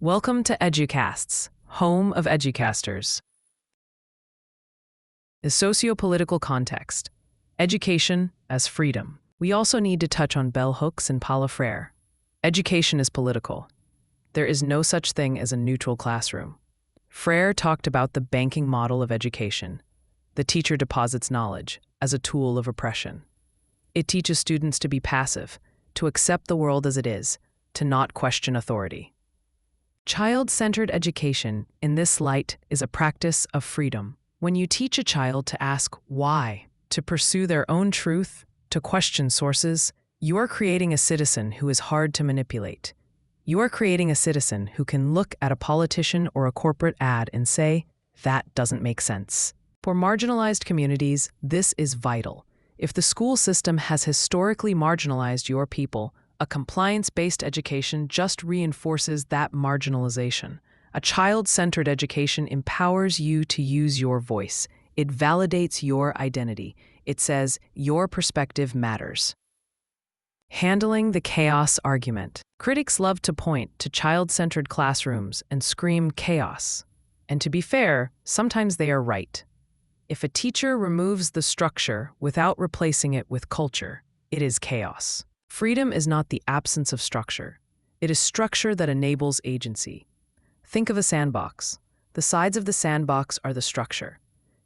Welcome to EduCasts, home of EduCasters. The socio-political context. Education as freedom. We also need to touch on bell hooks and Paulo Freire. Education is political. There is no such thing as a neutral classroom. Freire talked about the banking model of education. The teacher deposits knowledge as a tool of oppression. It teaches students to be passive, to accept the world as it is, to not question authority. Child-centered education, in this light, is a practice of freedom. When you teach a child to ask why, to pursue their own truth, to question sources, you are creating a citizen who is hard to manipulate. You are creating a citizen who can look at a politician or a corporate ad and say, "That doesn't make sense." For marginalized communities, this is vital. If the school system has historically marginalized your people, a compliance-based education just reinforces that marginalization. A child-centered education empowers you to use your voice. It validates your identity. It says your perspective matters. Handling the chaos argument. Critics love to point to child-centered classrooms and scream chaos. And to be fair, sometimes they are right. If a teacher removes the structure without replacing it with culture, it is chaos. Freedom is not the absence of structure. It is structure that enables agency. Think of a sandbox. The sides of the sandbox are the structure.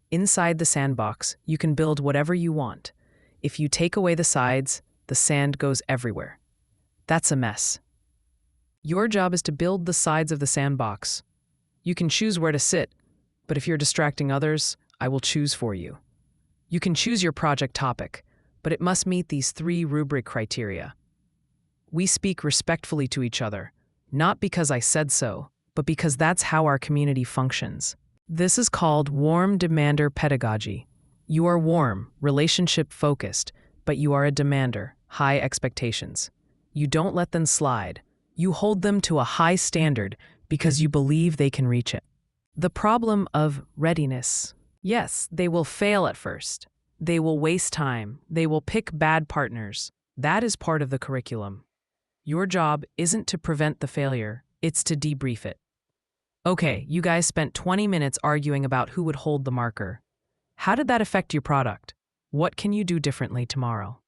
Inside the sandbox, you can build whatever you want. If you take away the sides, the sand goes everywhere. That's a mess. Your job is to build the sides of the sandbox. You can choose where to sit, but if you're distracting others, I will choose for you. You can choose your project topic, but it must meet these 3 rubric criteria. We speak respectfully to each other, not because I said so, but because that's how our community functions. This is called warm demander pedagogy. You are warm, relationship-focused, but you are a demander, high expectations. You don't let them slide. You hold them to a high standard because you believe they can reach it. The problem of readiness. Yes, they will fail at first. They will waste time. They will pick bad partners. That is part of the curriculum. Your job isn't to prevent the failure, it's to debrief it. Okay, you guys spent 20 minutes arguing about who would hold the marker. How did that affect your product? What can you do differently tomorrow?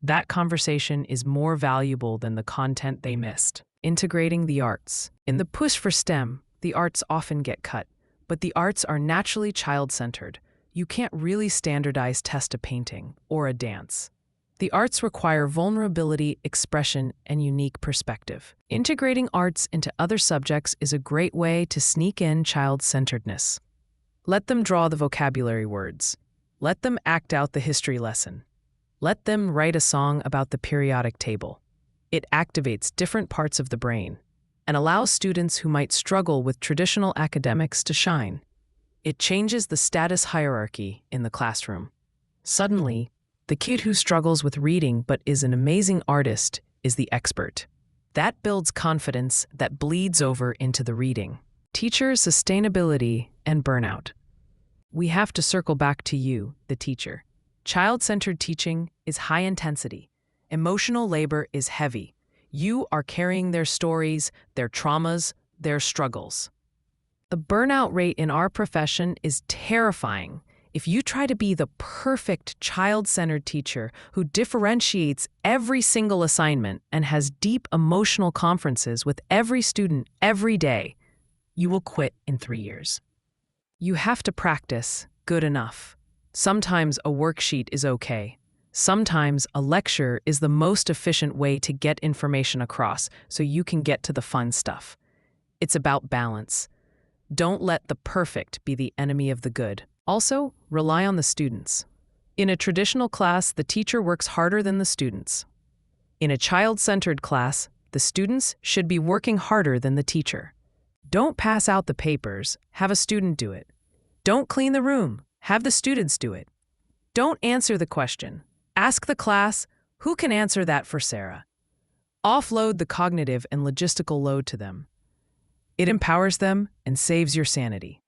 That conversation is more valuable than the content they missed. Integrating the arts. In the push for STEM, the arts often get cut, but the arts are naturally child-centered. You can't really standardize test a painting or a dance. The arts require vulnerability, expression, and unique perspective. Integrating arts into other subjects is a great way to sneak in child-centeredness. Let them draw the vocabulary words. Let them act out the history lesson. Let them write a song about the periodic table. It activates different parts of the brain and allows students who might struggle with traditional academics to shine. It changes the status hierarchy in the classroom. Suddenly, the kid who struggles with reading but is an amazing artist is the expert. That builds confidence that bleeds over into the reading. Teacher sustainability and burnout. We have to circle back to you, the teacher. Child-centered teaching is high intensity. Emotional labor is heavy. You are carrying their stories, their traumas, their struggles. The burnout rate in our profession is terrifying. If you try to be the perfect child-centered teacher who differentiates every single assignment and has deep emotional conferences with every student every day, you will quit in 3 years. You have to practice good enough. Sometimes a worksheet is okay. Sometimes a lecture is the most efficient way to get information across so you can get to the fun stuff. It's about balance. Don't let the perfect be the enemy of the good. Also, rely on the students. In a traditional class, the teacher works harder than the students. In a child-centered class, the students should be working harder than the teacher. Don't pass out the papers, have a student do it. Don't clean the room, have the students do it. Don't answer the question. Ask the class, who can answer that for Sarah? Offload the cognitive and logistical load to them. It empowers them and saves your sanity.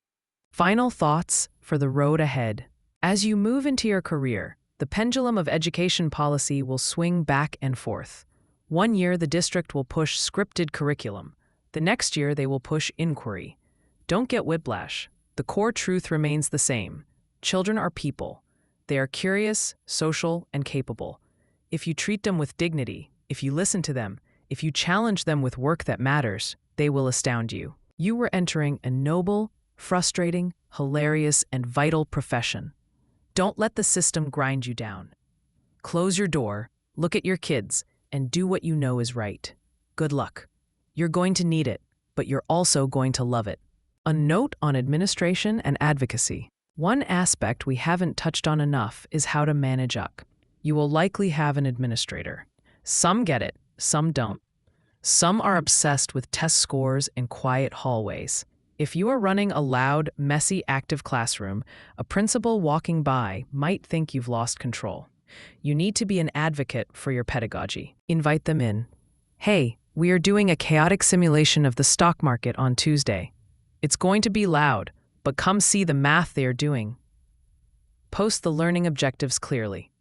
Final thoughts for the road ahead. As you move into your career, the pendulum of education policy will swing back and forth. 1 year, the district will push scripted curriculum. The next year, they will push inquiry. Don't get whiplash. The core truth remains the same. Children are people. They are curious, social, and capable. If you treat them with dignity, if you listen to them, if you challenge them with work that matters, they will astound you. You were entering a noble, frustrating, hilarious, and vital profession. Don't let the system grind you down. Close your door, look at your kids, and do what you know is right. Good luck. You're going to need it, but you're also going to love it. A note on administration and advocacy. One aspect we haven't touched on enough is how to manage up. You will likely have an administrator. Some get it, some don't. Some are obsessed with test scores and quiet hallways. If you are running a loud, messy, active classroom, a principal walking by might think you've lost control. You need to be an advocate for your pedagogy. Invite them in. Hey, we are doing a chaotic simulation of the stock market on Tuesday. It's going to be loud, but come see the math they are doing. Post the learning objectives clearly.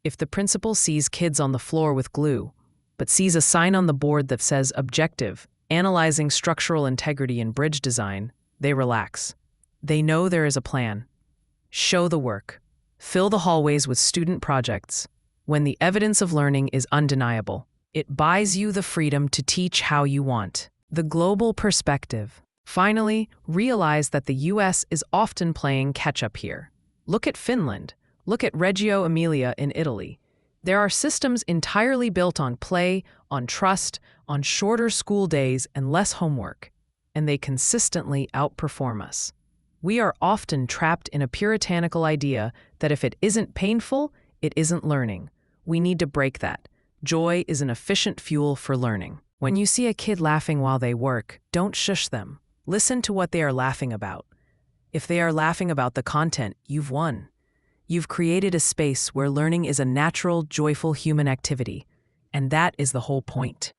If the principal sees kids on the floor with glue, but sees a sign on the board that says Objective, Analyzing Structural Integrity in Bridge Design, they relax. They know there is a plan. Show the work. Fill the hallways with student projects. When the evidence of learning is undeniable, it buys you the freedom to teach how you want. The global perspective. Finally, realize that the US is often playing catch-up here. Look at Finland. Look at Reggio Emilia in Italy. There are systems entirely built on play, on trust, on shorter school days and less homework, and they consistently outperform us. We are often trapped in a puritanical idea that if it isn't painful, it isn't learning. We need to break that. Joy is an efficient fuel for learning. When you see a kid laughing while they work, don't shush them. Listen to what they are laughing about. If they are laughing about the content, you've won. You've created a space where learning is a natural, joyful human activity, and that is the whole point.